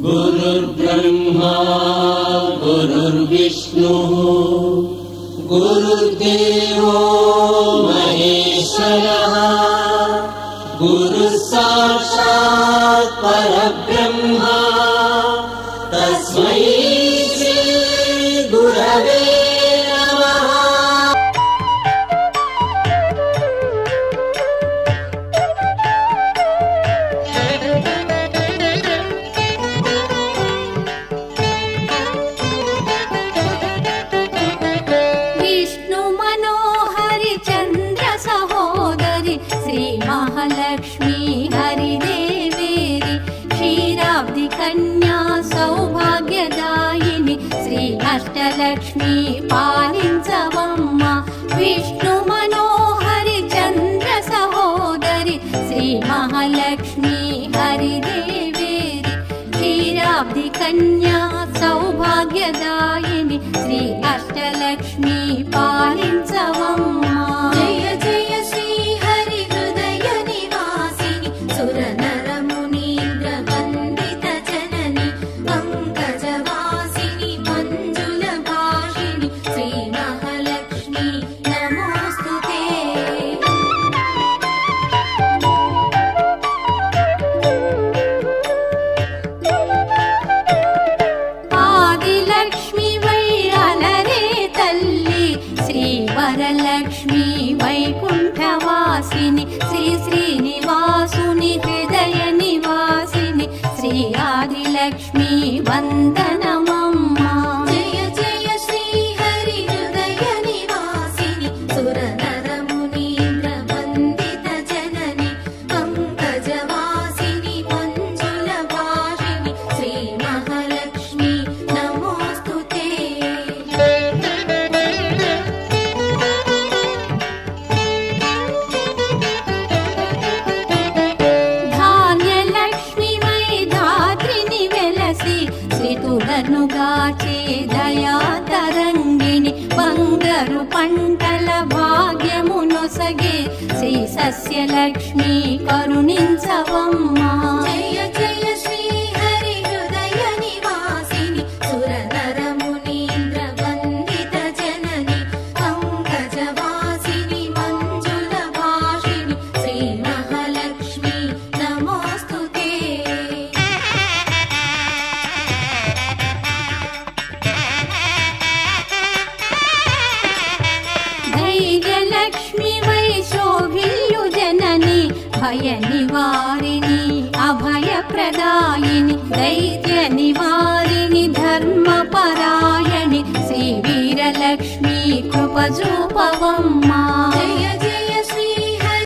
गुरुर्ब्रह्मा गुरुर्विष्णुः गुरुर्देवो महेश्वरः गुरुः साक्षात् परब्रह्मा तस्मै श्री गुरवे नमः। विष्णु मनोहरि चंद्र सहोदरि श्री महालक्ष्मी हरिदेवेरि क्षीराब्धि कन्या सौभाग्यदायिनि श्री अष्टलक्ष्मी पालिंचवम्म। विष्णु मनोहरि चंद्र सहोदरि श्री महालक्ष्मी हरिदेवेरि क्षीराब्धि कन्या सौभाग्यदायिनि श्री अष्टलक्ष्मी पालिंचवम्म। जय जय श्री हरि हृदय निवासिनि सुरनर मुनीन्द्र वन्दित जननि पंकजवासिनि मंजुल भाषिणि श्री महालक्ष्मी नमोस्तुते। आदिलक्ष्मी वै अलरे तल्ली श्री वरलक्ष्मी वैकुंठवासिनि श्री श्रीनिवासुनि हृदय निवासिनि श्री आदिलक्ष्मी वन्दनमम्मा। जय जय श्री हरि हृदय निवासिनि सुरनर मुनीन्द्र वन्दित जननि पंकजवासिनि मंजुल भाषिणि श्री महालक्ष्मी नमोस्तुते। धान्यलक्ष्मी वै धात्रिनि वेलसि श्रीतुलनुगाचे दया तरंगिणि बंगरु पंटल भाग्यमुनొసగే श्री सस्यलक्ष्मी करुणिंचवम्मा। जय जय श्री हरि हृदय निवासिनि सुरनर मुनीन्द्र वन्दित जननि पंकजवासिनि मंजुल भाषिणि श्री महालक्ष्मी नमोस्तुते। धैर्यलक्ष्मी वै शोभिल्लु जननि भय निवारिणि अभय प्रदायिनि दैत्य निवारिणि धर्मपरायणि श्री वीरलक्ष्मी कृपजूपवम्मा। जय